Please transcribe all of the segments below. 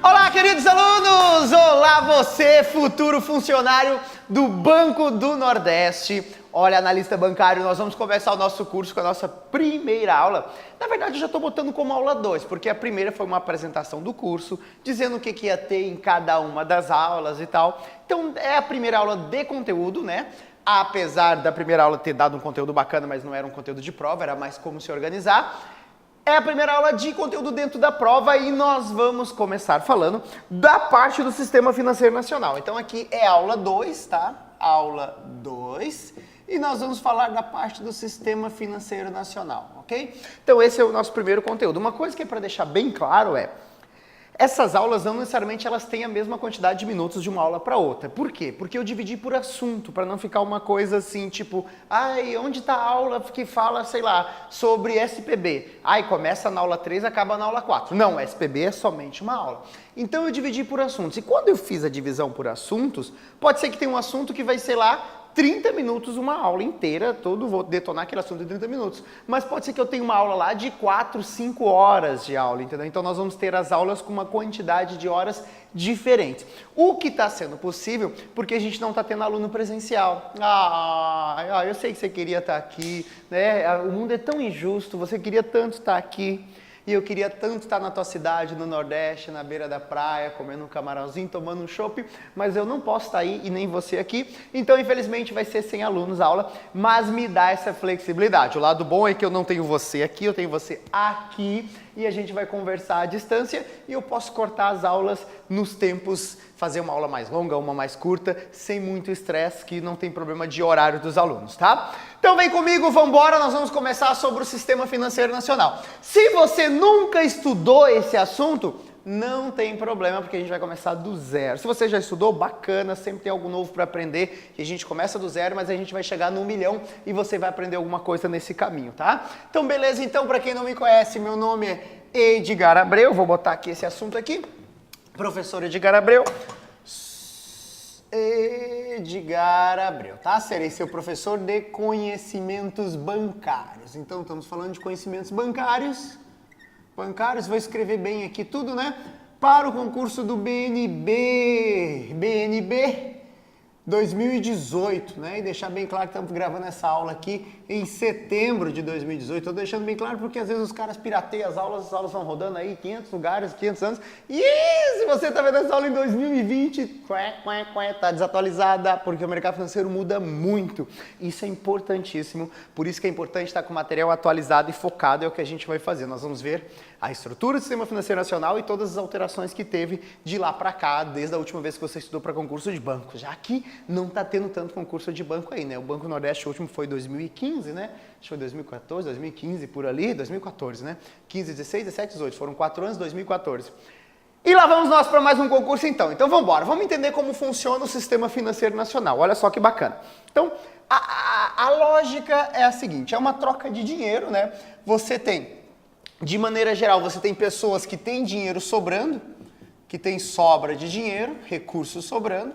Olá, queridos alunos! Olá, você, futuro funcionário do Banco do Nordeste. Olha, analista bancário, nós vamos começar o nosso curso com a nossa primeira aula. Na verdade, eu já estou botando como aula 2, porque a primeira foi uma apresentação do curso, dizendo o que ia ter em cada uma das aulas e tal. Então, é a primeira aula de conteúdo, né? Apesar da primeira aula ter dado um conteúdo bacana, mas não era um conteúdo de prova, era mais como se organizar. É a primeira aula de conteúdo dentro da prova e nós vamos começar falando da parte do Sistema Financeiro Nacional. Então aqui é aula 2, tá? Aula 2. E nós vamos falar da parte do Sistema Financeiro Nacional, ok? Então esse é o nosso primeiro conteúdo. Uma coisa que é para deixar bem claro é, essas aulas não necessariamente elas têm a mesma quantidade de minutos de uma aula para outra. Por quê? Porque eu dividi por assunto, para não ficar uma coisa assim, tipo, ai, onde está a aula que fala, sei lá, sobre SPB? Ai, começa na aula 3, acaba na aula 4. Não, SPB é somente uma aula. Então eu dividi por assuntos. E quando eu fiz a divisão por assuntos, pode ser que tenha um assunto que vai, sei lá, 30 minutos, uma aula inteira, vou detonar aquele assunto em 30 minutos. Mas pode ser que eu tenha uma aula lá de 4, 5 horas de aula, entendeu? Então nós vamos ter as aulas com uma quantidade de horas diferentes. O que está sendo possível porque a gente não está tendo aluno presencial. Eu sei que você queria estar aqui, né? O mundo é tão injusto, você queria tanto estar aqui. E eu queria tanto estar na tua cidade, no Nordeste, na beira da praia, comendo um camarãozinho, tomando um chopp, mas eu não posso estar aí e nem você aqui. Então, infelizmente, vai ser sem alunos a aula, mas me dá essa flexibilidade. O lado bom é que eu não tenho você aqui, eu tenho você aqui e a gente vai conversar à distância e eu posso cortar as aulas nos tempos, fazer uma aula mais longa, uma mais curta, sem muito estresse, que não tem problema de horário dos alunos, tá? Então vem comigo, vamos embora, nós vamos começar sobre o Sistema Financeiro Nacional. Se você nunca estudou esse assunto, não tem problema, porque a gente vai começar do zero. Se você já estudou, bacana, sempre tem algo novo para aprender, e a gente começa do zero, mas a gente vai chegar no 1 milhão e você vai aprender alguma coisa nesse caminho, tá? Então beleza, então para quem não me conhece, meu nome é Edgar Abreu, vou botar aqui esse assunto aqui, professor Edgar Abreu. Edgar Abreu, tá? Serei seu professor de conhecimentos bancários. Então, estamos falando de conhecimentos bancários, vou escrever bem aqui tudo, né? Para o concurso do BNB 2018, né? E deixar bem claro que estamos gravando essa aula aqui em setembro de 2018. Estou deixando bem claro porque às vezes os caras pirateiam as aulas vão rodando aí 500 lugares, 500 anos. E se você está vendo essa aula em 2020, está desatualizada, porque o mercado financeiro muda muito. Isso é importantíssimo, por isso que é importante estar com o material atualizado e focado, é o que a gente vai fazer. Nós vamos ver a estrutura do Sistema Financeiro Nacional e todas as alterações que teve de lá para cá, desde a última vez que você estudou para concurso de banco, já que não está tendo tanto concurso de banco aí, né? O Banco Nordeste, o último foi 2015, né? Acho que foi 2014, 2015, por ali, 2014, né? 15, 16, 17, 18, foram 4 anos, 2014. E lá vamos nós para mais um concurso então. Então vamos embora, vamos entender como funciona o Sistema Financeiro Nacional. Olha só que bacana. Então, a lógica é a seguinte, é uma troca de dinheiro, né? Você tem, de maneira geral, você tem pessoas que têm dinheiro sobrando, que têm sobra de dinheiro, recursos sobrando,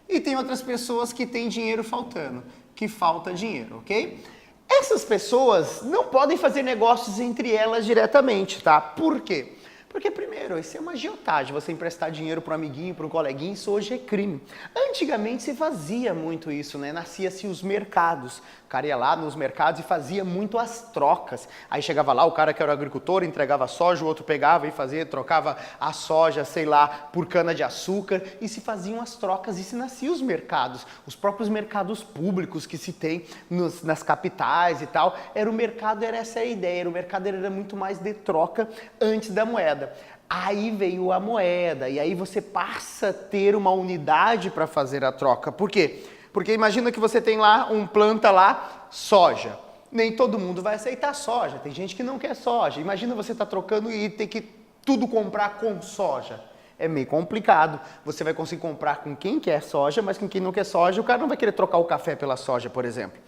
e tem outras pessoas que têm dinheiro faltando, que falta dinheiro, ok? Essas pessoas não podem fazer negócios entre elas diretamente, tá? Por quê? Porque, primeiro, isso é uma agiotagem, você emprestar dinheiro para um amiguinho, para um coleguinha, isso hoje é crime. Antigamente se fazia muito isso, né? Nascia-se os mercados. O cara ia lá nos mercados e fazia muito as trocas. Aí chegava lá, o cara que era o agricultor entregava soja, o outro pegava e fazia, trocava a soja, sei lá, por cana de açúcar, e se faziam as trocas e se nasciam os mercados. Os próprios mercados públicos que se tem nas capitais e tal, era essa a ideia, o mercado era muito mais de troca antes da moeda. Aí veio a moeda e aí você passa a ter uma unidade para fazer a troca. Por quê? Porque imagina que você tem lá planta lá soja. Nem todo mundo vai aceitar soja. Tem gente que não quer soja. Imagina você estar trocando e ter que tudo comprar com soja. É meio complicado. Você vai conseguir comprar com quem quer soja, mas com quem não quer soja, o cara não vai querer trocar o café pela soja, por exemplo.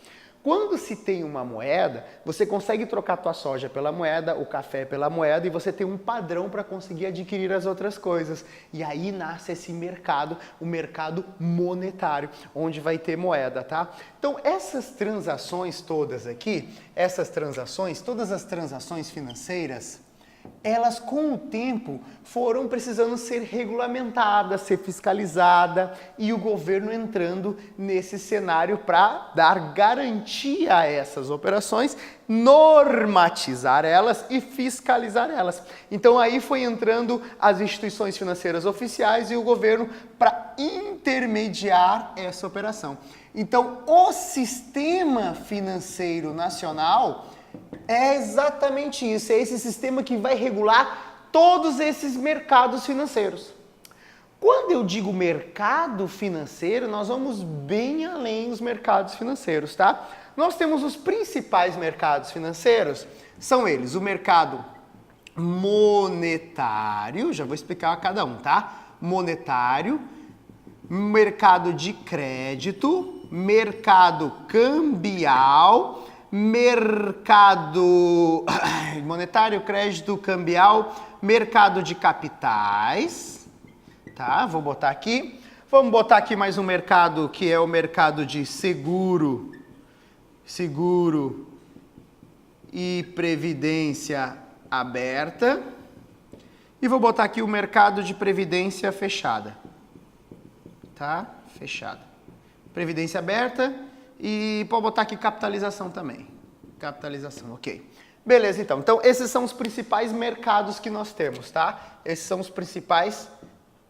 Quando se tem uma moeda, você consegue trocar a tua soja pela moeda, o café pela moeda e você tem um padrão para conseguir adquirir as outras coisas. E aí nasce esse mercado, o mercado monetário, onde vai ter moeda, tá? Então essas transações todas aqui, todas as transações financeiras, elas com o tempo foram precisando ser regulamentadas, ser fiscalizadas e o governo entrando nesse cenário para dar garantia a essas operações, normatizar elas e fiscalizar elas. Então aí foi entrando as instituições financeiras oficiais e o governo para intermediar essa operação. Então o sistema financeiro nacional é exatamente isso, é esse sistema que vai regular todos esses mercados financeiros. Quando eu digo mercado financeiro, nós vamos bem além dos mercados financeiros, tá? Nós temos os principais mercados financeiros, são eles, o mercado monetário, já vou explicar a cada um, tá? Monetário, mercado de crédito, mercado cambial, mercado monetário, crédito, cambial, mercado de capitais, tá? Vou botar aqui. Vamos botar aqui mais um mercado que é o mercado de seguro e previdência aberta. E vou botar aqui o mercado de previdência fechada, tá? Fechada. Previdência aberta. E pode botar aqui capitalização também. Capitalização, ok. Beleza, então. Então, esses são os principais mercados que nós temos, tá? Esses são os principais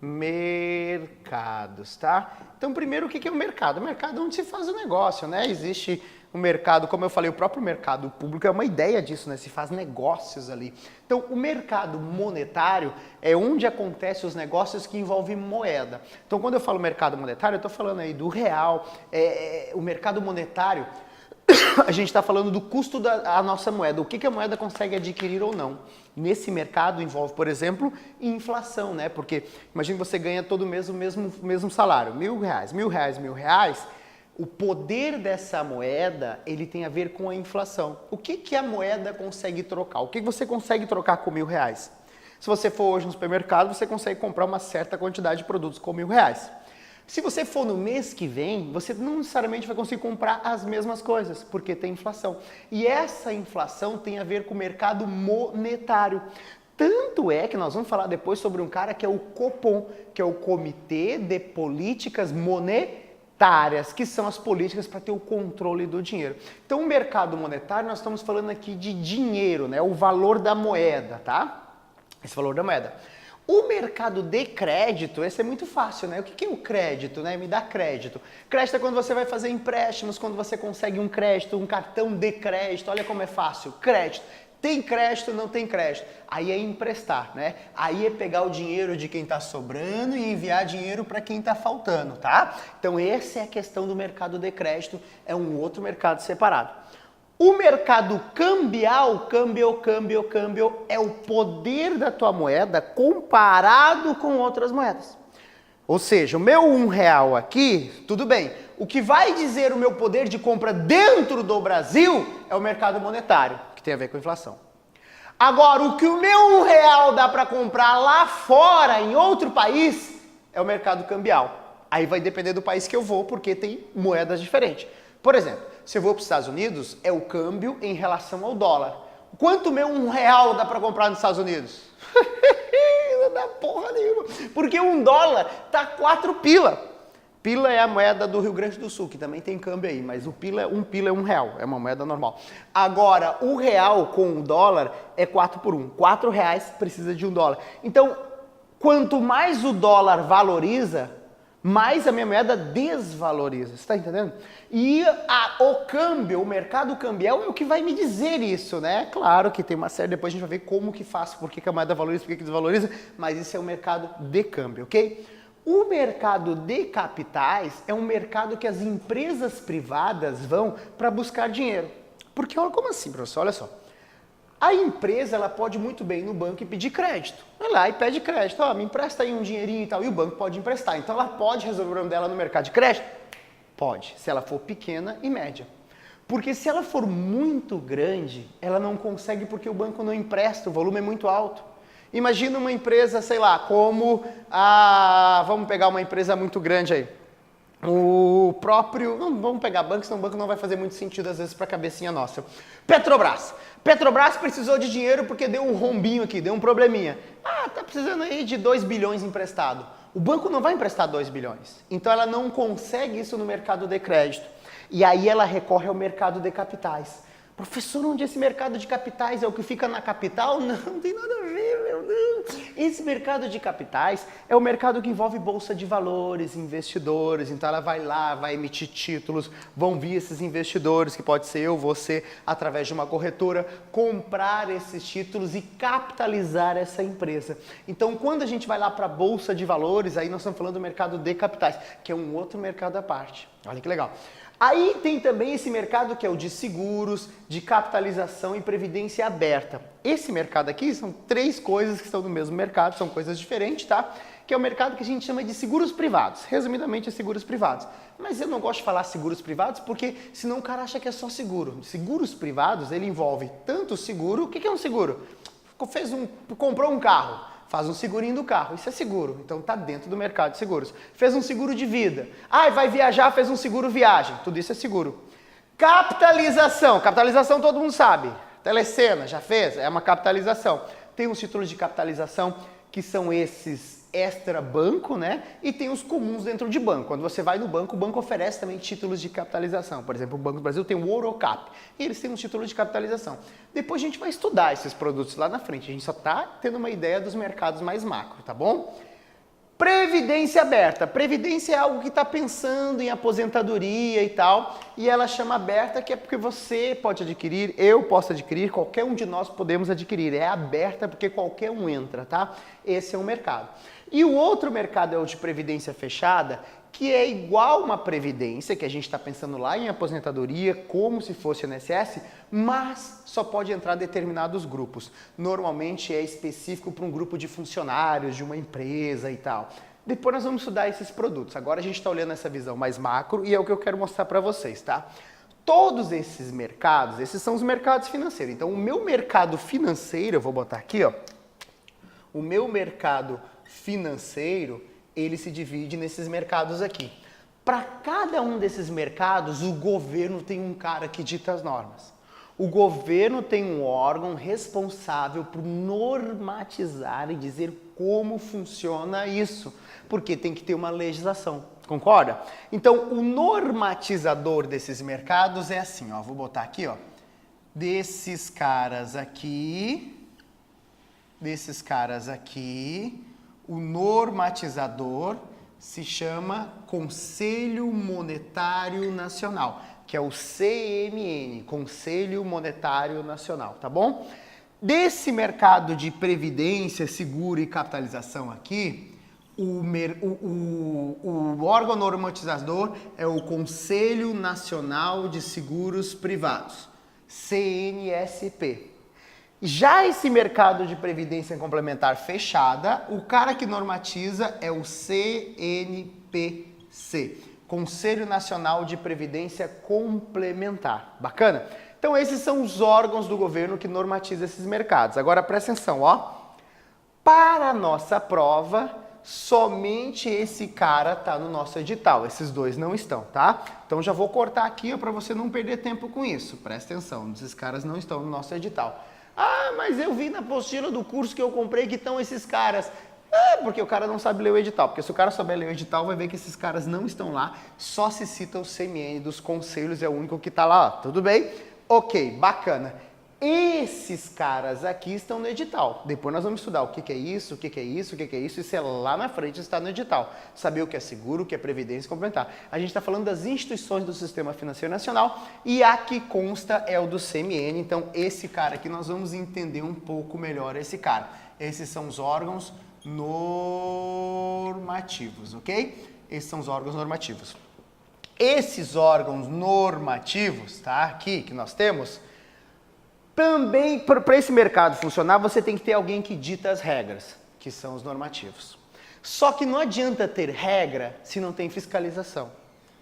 mercados, tá? Então, primeiro, o que é o mercado? O mercado é onde se faz o negócio, né? Existe o mercado, como eu falei, o próprio mercado público é uma ideia disso, né? Se faz negócios ali. Então, o mercado monetário é onde acontecem os negócios que envolvem moeda. Então, quando eu falo mercado monetário, eu estou falando aí do real. O mercado monetário, a gente está falando do custo da nossa moeda, o que a moeda consegue adquirir ou não. Nesse mercado envolve, por exemplo, inflação, né? Porque imagine que você ganha todo mês o mesmo salário, R$1.000. O poder dessa moeda, ele tem a ver com a inflação. O que a moeda consegue trocar? O que você consegue trocar com R$1.000? Se você for hoje no supermercado, você consegue comprar uma certa quantidade de produtos com R$1.000. Se você for no mês que vem, você não necessariamente vai conseguir comprar as mesmas coisas, porque tem inflação. E essa inflação tem a ver com o mercado monetário. Tanto é que nós vamos falar depois sobre um cara que é o Copom, que é o Comitê de Políticas Monetárias, que são as políticas para ter o controle do dinheiro. Então, o mercado monetário, nós estamos falando aqui de dinheiro, né? O valor da moeda, tá? Esse valor da moeda. O mercado de crédito, esse é muito fácil, né? O que é o crédito, né? Me dá crédito. Crédito é quando você vai fazer empréstimos, quando você consegue um crédito, um cartão de crédito. Olha como é fácil. Crédito. Tem crédito, não tem crédito. Aí é emprestar, né? Aí é pegar o dinheiro de quem está sobrando e enviar dinheiro para quem está faltando, tá? Então essa é a questão do mercado de crédito, é um outro mercado separado. O mercado cambial, câmbio, é o poder da tua moeda comparado com outras moedas. Ou seja, o meu R$1 aqui, tudo bem. O que vai dizer o meu poder de compra dentro do Brasil é o mercado monetário, que tem a ver com a inflação. Agora, o que o meu R$1 dá para comprar lá fora, em outro país, é o mercado cambial. Aí vai depender do país que eu vou, porque tem moedas diferentes. Por exemplo, se eu vou para os Estados Unidos, é o câmbio em relação ao dólar. Quanto meu R$1 dá para comprar nos Estados Unidos? Não dá porra nenhuma. Porque $1 tá 4 pila. Pila é a moeda do Rio Grande do Sul, que também tem câmbio aí, mas um pila é R$1, é uma moeda normal. Agora, o real com o dólar é 4 por 1. R$4 precisa de $1. Então, quanto mais o dólar valoriza, mais a minha moeda desvaloriza. Você está entendendo? E o câmbio, o mercado cambial é o que vai me dizer isso, né? Claro que tem uma série, depois a gente vai ver como que faz, por que a moeda valoriza, por que desvaloriza, mas isso é o mercado de câmbio, ok? O mercado de capitais é um mercado que as empresas privadas vão para buscar dinheiro. Porque, olha, como assim, professor? Olha só. A empresa, ela pode muito bem ir no banco e pedir crédito. Vai lá e pede crédito. Ó, me empresta aí um dinheirinho e tal. E o banco pode emprestar. Então, ela pode resolver o problema dela no mercado de crédito? Pode, se ela for pequena e média. Porque se ela for muito grande, ela não consegue porque o banco não empresta, o volume é muito alto. Imagina uma empresa, sei lá, como vamos pegar uma empresa muito grande aí. O próprio, não vamos pegar banco, senão o banco não vai fazer muito sentido às vezes para a cabecinha nossa. Petrobras. Petrobras precisou de dinheiro porque deu um rombinho aqui, deu um probleminha. Tá precisando aí de 2 bilhões emprestado. O banco não vai emprestar 2 bilhões. Então ela não consegue isso no mercado de crédito. E aí ela recorre ao mercado de capitais. Professor, onde esse mercado de capitais é o que fica na capital? Não tem nada a ver, meu Deus. Esse mercado de capitais é o mercado que envolve bolsa de valores, investidores. Então ela vai lá, vai emitir títulos, vão vir esses investidores, que pode ser eu, você, através de uma corretora, comprar esses títulos e capitalizar essa empresa. Então quando a gente vai lá para a bolsa de valores, aí nós estamos falando do mercado de capitais, que é um outro mercado à parte. Olha que legal. Aí tem também esse mercado que é o de seguros, de capitalização e previdência aberta. Esse mercado aqui são 3 coisas que estão no mesmo mercado, são coisas diferentes, tá? Que é o mercado que a gente chama de seguros privados. Resumidamente, é seguros privados. Mas eu não gosto de falar seguros privados porque senão o cara acha que é só seguro. Seguros privados, ele envolve tanto seguro... O que é um seguro? Comprou um carro. Faz um segurinho do carro, isso é seguro, então está dentro do mercado de seguros. Fez um seguro de vida, vai viajar, fez um seguro viagem, tudo isso é seguro. Capitalização, capitalização todo mundo sabe, Telecena já fez, é uma capitalização. Tem uns títulos de capitalização que são esses extra banco, né? E tem os comuns dentro de banco. Quando você vai no banco, o banco oferece também títulos de capitalização. Por exemplo, o Banco do Brasil tem o Orocap. E eles têm um título de capitalização. Depois a gente vai estudar esses produtos lá na frente. A gente só está tendo uma ideia dos mercados mais macro, tá bom? Previdência aberta. Previdência é algo que está pensando em aposentadoria e tal. E ela chama aberta que é porque você pode adquirir, eu posso adquirir, qualquer um de nós podemos adquirir. É aberta porque qualquer um entra, tá? Esse é um mercado. E o outro mercado é o de previdência fechada, que é igual uma previdência, que a gente está pensando lá em aposentadoria, como se fosse INSS, mas só pode entrar determinados grupos. Normalmente é específico para um grupo de funcionários, de uma empresa e tal. Depois nós vamos estudar esses produtos. Agora a gente está olhando essa visão mais macro e é o que eu quero mostrar para vocês, tá? Todos esses mercados, esses são os mercados financeiros. Então o meu mercado financeiro, eu vou botar aqui, ó. O meu mercado financeiro, ele se divide nesses mercados aqui. Para cada um desses mercados, o governo tem um cara que dita as normas. O governo tem um órgão responsável por normatizar e dizer como funciona isso, porque tem que ter uma legislação, concorda? Então, o normatizador desses mercados é assim, ó, vou botar aqui, ó, desses caras aqui, o normatizador se chama Conselho Monetário Nacional, que é o CMN, Conselho Monetário Nacional, tá bom? Desse mercado de previdência, seguro e capitalização aqui, o órgão normatizador é o Conselho Nacional de Seguros Privados, CNSP. Já esse mercado de previdência complementar fechada, o cara que normatiza é o CNPC, Conselho Nacional de Previdência Complementar. Bacana? Então esses são os órgãos do governo que normatizam esses mercados. Agora presta atenção, ó. Para a nossa prova, somente esse cara tá no nosso edital. Esses dois não estão, tá? Então já vou cortar aqui para você não perder tempo com isso. Presta atenção, esses caras não estão no nosso edital. Mas eu vi na apostila do curso que eu comprei que estão esses caras. Porque o cara não sabe ler o edital. Porque se o cara souber ler o edital, vai ver que esses caras não estão lá. Só se cita o CMN dos conselhos, é o único que está lá. Ó. Tudo bem? Ok, bacana. Esses caras aqui estão no edital. Depois nós vamos estudar o que é isso, o que é isso, o que é isso. Isso é lá na frente, está no edital. Saber o que é seguro, o que é previdência complementar. A gente está falando das instituições do Sistema Financeiro Nacional e a que consta é o do CMN. Então, esse cara aqui, nós vamos entender um pouco melhor esse cara. Esses são os órgãos normativos, ok? Esses são os órgãos normativos. Esses órgãos normativos, tá? Aqui que nós temos... Também, para esse mercado funcionar, você tem que ter alguém que dita as regras, que são os normativos. Só que não adianta ter regra se não tem fiscalização.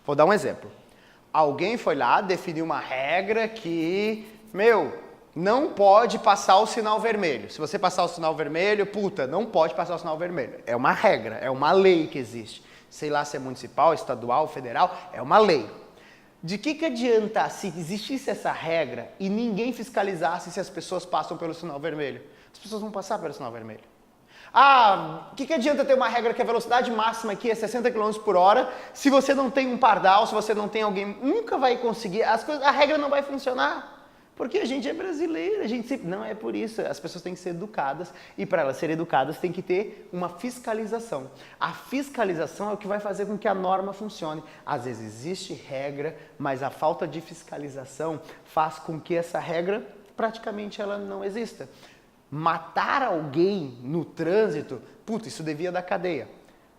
Vou dar um exemplo. Alguém foi lá, definiu uma regra que, não pode passar o sinal vermelho. Se você passar o sinal vermelho, não pode passar o sinal vermelho. É uma regra, é uma lei que existe. Sei lá se é municipal, estadual, federal, é uma lei. De que adianta se existisse essa regra e ninguém fiscalizasse se as pessoas passam pelo sinal vermelho? As pessoas vão passar pelo sinal vermelho. Que adianta ter uma regra que a velocidade máxima aqui é 60 km por hora, se você não tem um pardal, se você não tem alguém, nunca vai conseguir, a regra não vai funcionar. Porque a gente é brasileiro, não é por isso, as pessoas têm que ser educadas e para elas serem educadas tem que ter uma fiscalização. A fiscalização é o que vai fazer com que a norma funcione. Às vezes existe regra, mas a falta de fiscalização faz com que essa regra praticamente ela não exista. Matar alguém no trânsito, isso devia dar cadeia.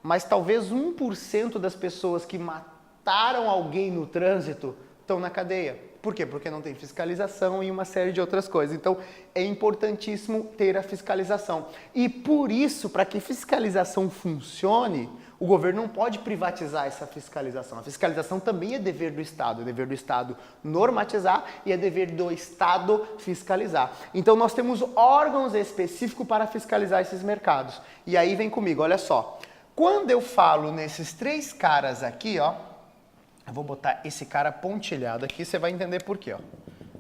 Mas talvez 1% das pessoas que mataram alguém no trânsito estão na cadeia. Por quê? Porque não tem fiscalização e uma série de outras coisas. Então, é importantíssimo ter a fiscalização. E por isso, para que fiscalização funcione, o governo não pode privatizar essa fiscalização. A fiscalização também é dever do Estado. É dever do Estado normatizar e é dever do Estado fiscalizar. Então, nós temos órgãos específicos para fiscalizar esses mercados. E aí vem comigo, olha só. Quando eu falo nesses 3 caras aqui, eu vou botar esse cara pontilhado aqui, você vai entender por quê,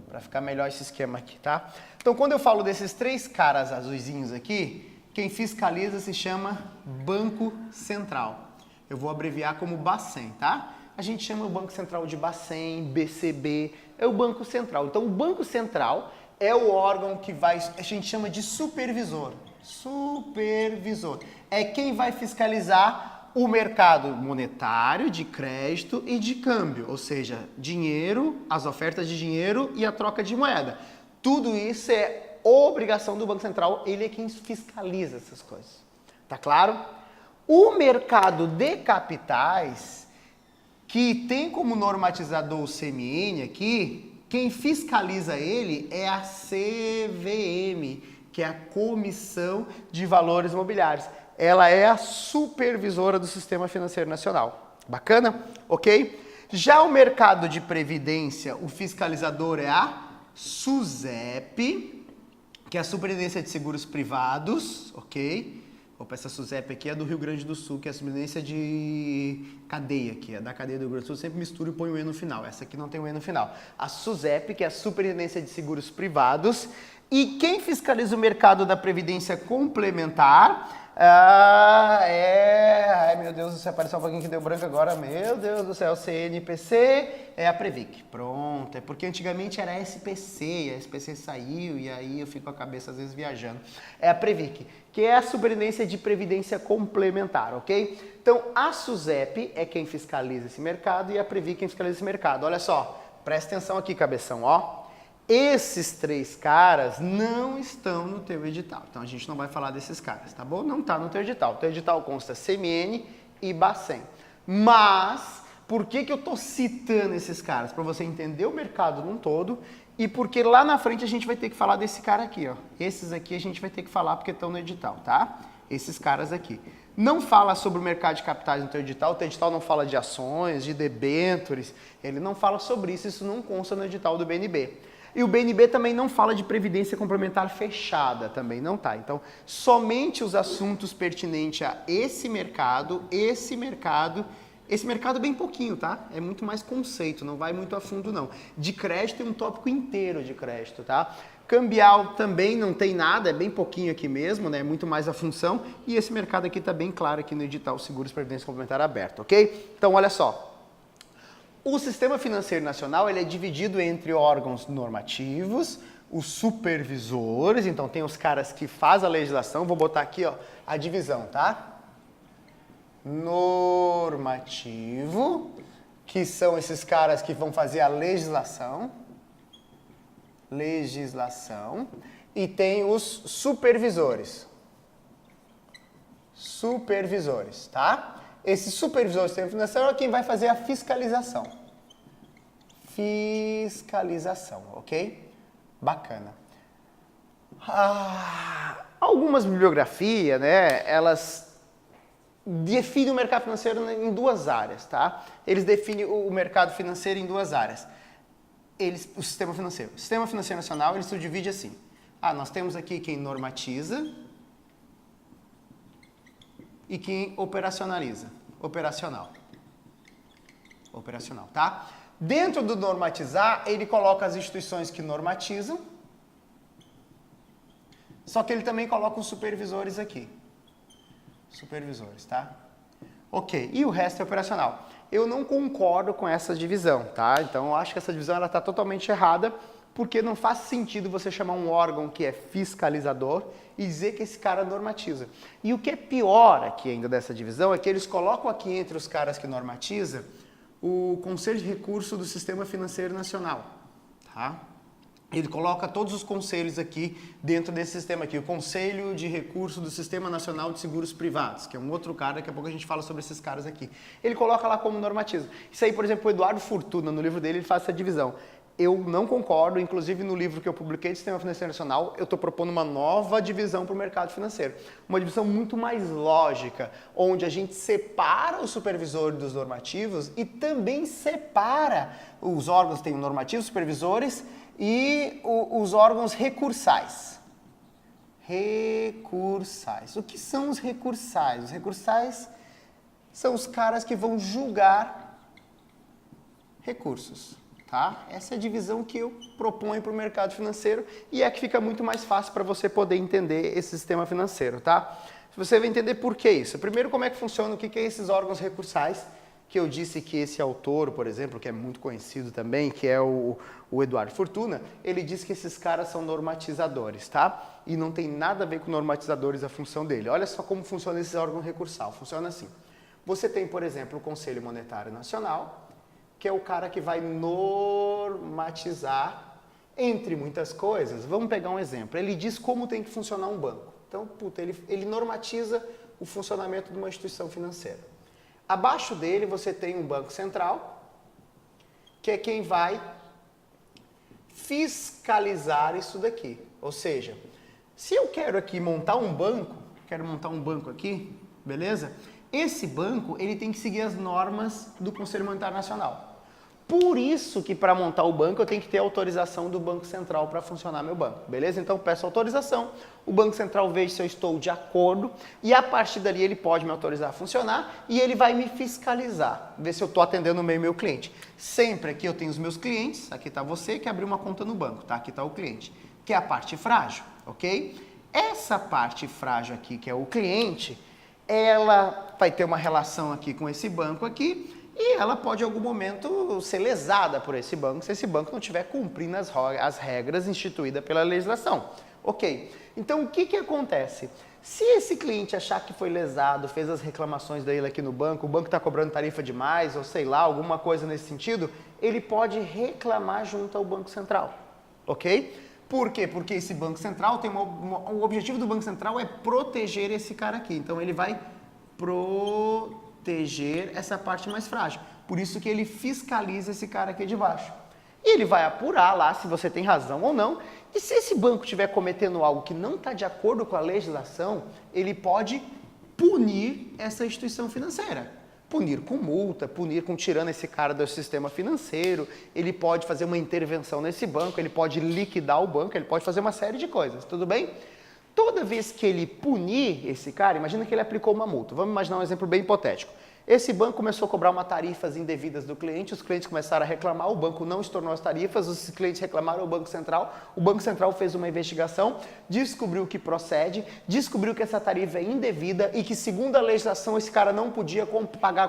para ficar melhor esse esquema aqui, tá? Então, quando eu falo desses 3 caras azuizinhos aqui, quem fiscaliza se chama Banco Central. Eu vou abreviar como Bacen, tá? A gente chama o Banco Central de Bacen, BCB, é o Banco Central. Então, o Banco Central é o órgão que a gente chama de supervisor. Supervisor. É quem vai fiscalizar o mercado monetário, de crédito e de câmbio, ou seja, dinheiro, as ofertas de dinheiro e a troca de moeda. Tudo isso é obrigação do Banco Central, ele é quem fiscaliza essas coisas. Tá claro? O mercado de capitais, que tem como normatizador o CMN aqui, quem fiscaliza ele é a CVM, que é a Comissão de Valores Mobiliários. Ela é a supervisora do Sistema Financeiro Nacional. Bacana? Ok? Já o mercado de previdência, o fiscalizador é a SUSEP, que é a Superintendência de Seguros Privados, ok? Opa, essa SUSEP aqui é do Rio Grande do Sul, que é a Superintendência de Cadeia, que é da cadeia do Rio Grande do Sul, sempre misturo e põe o E no final. Essa aqui não tem o E no final. A SUSEP, que é a Superintendência de Seguros Privados. E quem fiscaliza o mercado da previdência complementar ai meu Deus do céu, apareceu um pouquinho que deu branco agora, meu Deus do céu, CNPC é a Previc, pronto, é porque antigamente era a SPC, e a SPC saiu e aí eu fico com a cabeça às vezes viajando, é a Previc, que é a Superintendência de Previdência Complementar, ok? Então a SUSEP é quem fiscaliza esse mercado e a Previc quem fiscaliza esse mercado, olha só, presta atenção aqui cabeção, ó. Esses 3 caras não estão no teu edital, então a gente não vai falar desses caras, tá bom? Não está no teu edital. O teu edital consta CMN e Bacen. Mas, por que eu estou citando esses caras? Para você entender o mercado num todo e porque lá na frente a gente vai ter que falar desse cara aqui, ó. Esses aqui a gente vai ter que falar porque estão no edital, tá? Esses caras aqui. Não fala sobre o mercado de capitais no teu edital não fala de ações, de debêntures, ele não fala sobre isso não consta no edital do BNB. E o BNB também não fala de previdência complementar fechada, também não tá. Então, somente os assuntos pertinentes a esse mercado bem pouquinho, tá? É muito mais conceito, não vai muito a fundo não. De crédito tem um tópico inteiro de crédito, tá? Cambial também não tem nada, é bem pouquinho aqui mesmo, né? É muito mais a função. E esse mercado aqui tá bem claro aqui no edital Seguros Previdência Complementar aberto, ok? Então, olha só. O Sistema Financeiro Nacional ele é dividido entre órgãos normativos, os supervisores, então tem os caras que fazem a legislação, vou botar aqui ó, a divisão, tá? Normativo, que são esses caras que vão fazer a legislação, e tem os supervisores, tá? Esse supervisor do sistema financeiro é quem vai fazer a fiscalização. Ok? Bacana. Algumas bibliografias, né, elas definem o mercado financeiro em duas áreas, tá? Eles definem o mercado financeiro em duas áreas. O sistema financeiro. O sistema financeiro nacional, ele se divide assim. Nós temos aqui quem normatiza e quem operacionaliza. Operacional, tá? Dentro do normatizar, ele coloca as instituições que normatizam, só que ele também coloca os supervisores aqui. Supervisores, tá? Ok, e o resto é operacional. Eu não concordo com essa divisão, tá? Então eu acho que essa divisão ela está totalmente errada, porque não faz sentido você chamar um órgão que é fiscalizador e dizer que esse cara normatiza. E o que é pior aqui ainda dessa divisão é que eles colocam aqui entre os caras que normatiza o Conselho de Recurso do Sistema Financeiro Nacional, tá? Ele coloca todos os conselhos aqui dentro desse sistema aqui. O Conselho de Recurso do Sistema Nacional de Seguros Privados, que é um outro cara, daqui a pouco a gente fala sobre esses caras aqui. Ele coloca lá como normatiza. Isso aí, por exemplo, o Eduardo Fortuna, no livro dele, ele faz essa divisão. Eu não concordo, inclusive no livro que eu publiquei de Sistema Financeiro Nacional, eu estou propondo uma nova divisão para o mercado financeiro. Uma divisão muito mais lógica, onde a gente separa o supervisor dos normativos e também separa os órgãos que têm normativos, supervisores, e os órgãos recursais. Recursais. O que são os recursais? Os recursais são os caras que vão julgar recursos, tá? Essa é a divisão que eu proponho para o mercado financeiro e é que fica muito mais fácil para você poder entender esse sistema financeiro, tá? Você vai entender por que isso. Primeiro, como é que funciona, o que é esses órgãos recursais, que eu disse que esse autor, por exemplo, que é muito conhecido também, que é o Eduardo Fortuna, ele diz que esses caras são normatizadores, tá? E não tem nada a ver com normatizadores a função dele. Olha só como funciona esse órgão recursal. Funciona assim. Você tem, por exemplo, o Conselho Monetário Nacional, que é o cara que vai normatizar, entre muitas coisas. Vamos pegar um exemplo. Ele diz como tem que funcionar um banco. Então, ele normatiza o funcionamento de uma instituição financeira. Abaixo dele você tem um Banco Central, que é quem vai fiscalizar isso daqui. Ou seja, se eu quero aqui montar um banco, aqui, beleza? Esse banco, ele tem que seguir as normas do Conselho Monetário Nacional. Por isso que para montar o banco eu tenho que ter autorização do Banco Central para funcionar meu banco, beleza? Então eu peço autorização, o Banco Central vê se eu estou de acordo e a partir dali ele pode me autorizar a funcionar e ele vai me fiscalizar, ver se eu estou atendendo bem meu cliente. Sempre aqui eu tenho os meus clientes, aqui está você que abriu uma conta no banco, tá? Aqui está o cliente, que é a parte frágil, ok? Essa parte frágil aqui, que é o cliente, ela vai ter uma relação aqui com esse banco aqui, e ela pode, em algum momento, ser lesada por esse banco, se esse banco não estiver cumprindo as regras instituídas pela legislação. Ok, então o que acontece? Se esse cliente achar que foi lesado, fez as reclamações dele aqui no banco, o banco está cobrando tarifa demais, ou sei lá, alguma coisa nesse sentido, ele pode reclamar junto ao Banco Central, ok? Por quê? Porque esse Banco Central tem o objetivo do Banco Central é proteger esse cara aqui, então ele vai proteger essa parte mais frágil. Por isso que ele fiscaliza esse cara aqui de baixo. E ele vai apurar lá se você tem razão ou não. E se esse banco estiver cometendo algo que não está de acordo com a legislação, ele pode punir essa instituição financeira. Punir com multa, punir com tirando esse cara do sistema financeiro, ele pode fazer uma intervenção nesse banco, ele pode liquidar o banco, ele pode fazer uma série de coisas, tudo bem? Toda vez que ele punir esse cara, imagina que ele aplicou uma multa. Vamos imaginar um exemplo bem hipotético. Esse banco começou a cobrar uma tarifas indevidas do cliente, os clientes começaram a reclamar, o banco não estornou as tarifas, os clientes reclamaram ao Banco Central, o Banco Central fez uma investigação, descobriu que procede, descobriu que essa tarifa é indevida e que, segundo a legislação, esse cara não podia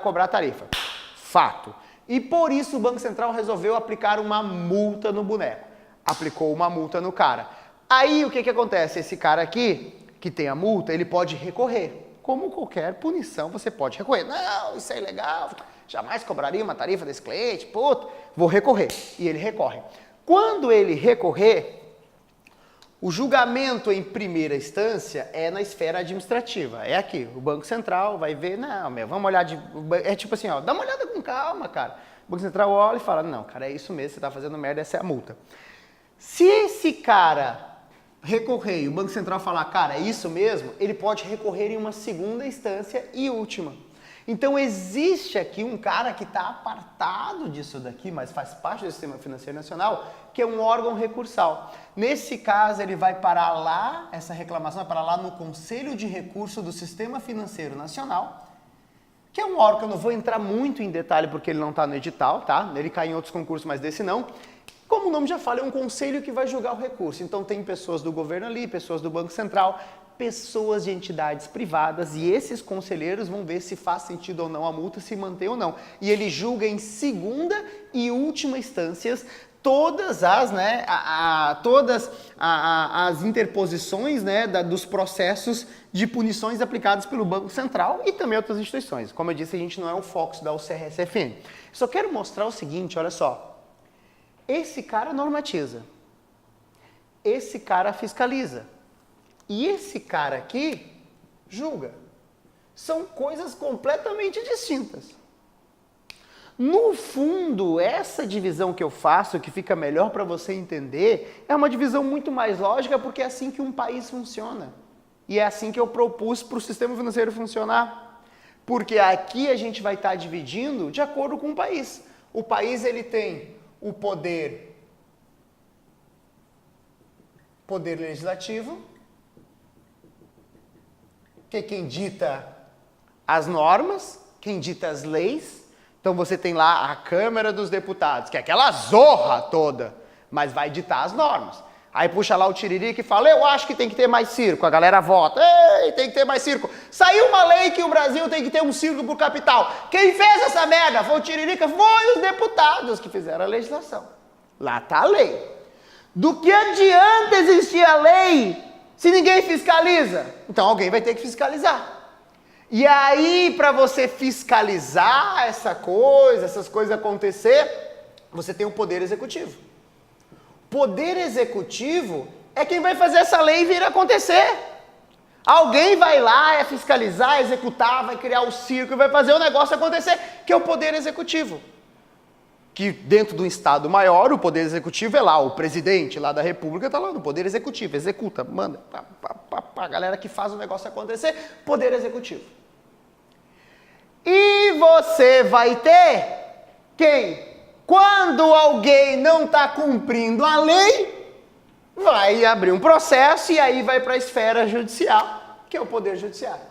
cobrar a tarifa. Fato. E por isso o Banco Central resolveu aplicar uma multa no boneco. Aplicou uma multa no cara. Aí o que acontece? Esse cara aqui, que tem a multa, ele pode recorrer. Como qualquer punição, você pode recorrer. Não, isso é ilegal, jamais cobraria uma tarifa desse cliente, puto, vou recorrer. E ele recorre. Quando ele recorrer, o julgamento em primeira instância é na esfera administrativa. É aqui, o Banco Central vai ver, não, vamos olhar de... É tipo assim, ó, dá uma olhada com calma, cara. O Banco Central olha e fala, não, cara, é isso mesmo, você está fazendo merda, essa é a multa. Se esse cara recorrer e o Banco Central falar, cara, é isso mesmo, ele pode recorrer em uma segunda instância e última. Então existe aqui um cara que está apartado disso daqui, mas faz parte do Sistema Financeiro Nacional, que é um órgão recursal. Nesse caso, ele vai parar lá, essa reclamação vai parar lá no Conselho de Recurso do Sistema Financeiro Nacional, que é um órgão que eu não vou entrar muito em detalhe porque ele não está no edital, tá? Ele cai em outros concursos, mas desse não. Como o nome já fala, é um conselho que vai julgar o recurso. Então tem pessoas do governo ali, pessoas do Banco Central, pessoas de entidades privadas, e esses conselheiros vão ver se faz sentido ou não a multa, se mantém ou não. E ele julga em segunda e última instâncias todas as, né, todas as interposições, né, dos processos de punições aplicados pelo Banco Central e também outras instituições. Como eu disse, a gente não é o foco da UCRS-FN. Só quero mostrar o seguinte, olha só. Esse cara normatiza, esse cara fiscaliza e esse cara aqui julga. São coisas completamente distintas. No fundo, essa divisão que eu faço, que fica melhor para você entender, é uma divisão muito mais lógica porque é assim que um país funciona. E é assim que eu propus para o sistema financeiro funcionar. Porque aqui a gente vai estar dividindo de acordo com o país. O país ele tem o poder legislativo, que é quem dita as normas, quem dita as leis. Então você tem lá a Câmara dos Deputados, que é aquela zorra toda, mas vai ditar as normas. Aí puxa lá o Tiririca e fala, eu acho que tem que ter mais circo. A galera vota, ei, tem que ter mais circo. Saiu uma lei que o Brasil tem que ter um circo por capital. Quem fez essa merda? Foi o Tiririca? Foi os deputados que fizeram a legislação. Lá está a lei. Do que adianta existir a lei se ninguém fiscaliza? Então alguém vai ter que fiscalizar. E aí, para você fiscalizar essas coisas acontecer, você tem o Poder Executivo. Poder Executivo é quem vai fazer essa lei vir acontecer. Alguém vai lá, fiscalizar, executar, vai criar o circo e vai fazer o negócio acontecer, que é o Poder Executivo. Que dentro do Estado maior, o Poder Executivo é lá, o presidente lá da República está lá no Poder Executivo, executa, manda, a galera que faz o negócio acontecer, Poder Executivo. E você vai ter quem? Quando alguém não está cumprindo a lei, vai abrir um processo e aí vai para a esfera judicial, que é o Poder Judiciário.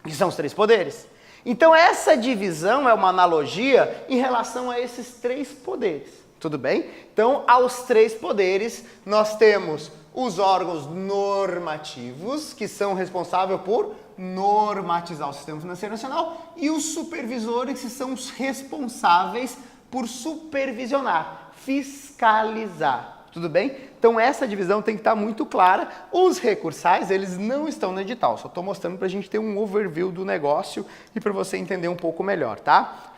Que são os três poderes. Então essa divisão é uma analogia em relação a esses três poderes, tudo bem? Então aos três poderes nós temos os órgãos normativos, que são responsáveis por normatizar o Sistema Financeiro Nacional, e os supervisores, que são os responsáveis por supervisionar, fiscalizar. Tudo bem? Então essa divisão tem que estar muito clara. Os recursais, eles não estão no edital. Só estou mostrando para a gente ter um overview do negócio e para você entender um pouco melhor, tá?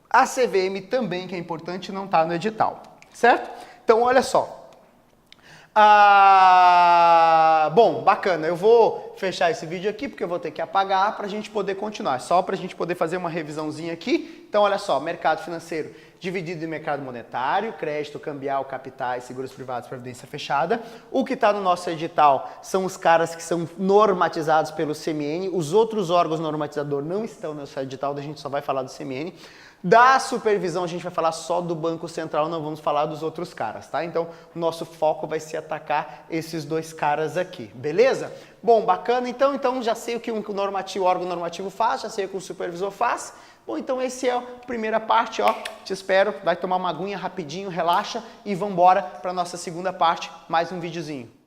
A CVM também, que é importante, não está no edital, certo? Então olha só. Bom, bacana. Eu vou fechar esse vídeo aqui porque eu vou ter que apagar para a gente poder continuar. Só para a gente poder fazer uma revisãozinha aqui. Então olha só, mercado financeiro dividido em mercado monetário, crédito, cambial, capitais, seguros privados, previdência fechada. O que está no nosso edital são os caras que são normatizados pelo CMN. Os outros órgãos normatizadores não estão no nosso edital, a gente só vai falar do CMN. Da supervisão a gente vai falar só do Banco Central, não vamos falar dos outros caras, tá? Então, o nosso foco vai ser atacar esses dois caras aqui, beleza? Bom, bacana, então já sei o que o órgão normativo faz, já sei o que o supervisor faz. Bom, então essa é a primeira parte, ó, te espero, vai tomar uma aguinha rapidinho, relaxa e vamos embora para a nossa segunda parte, mais um videozinho.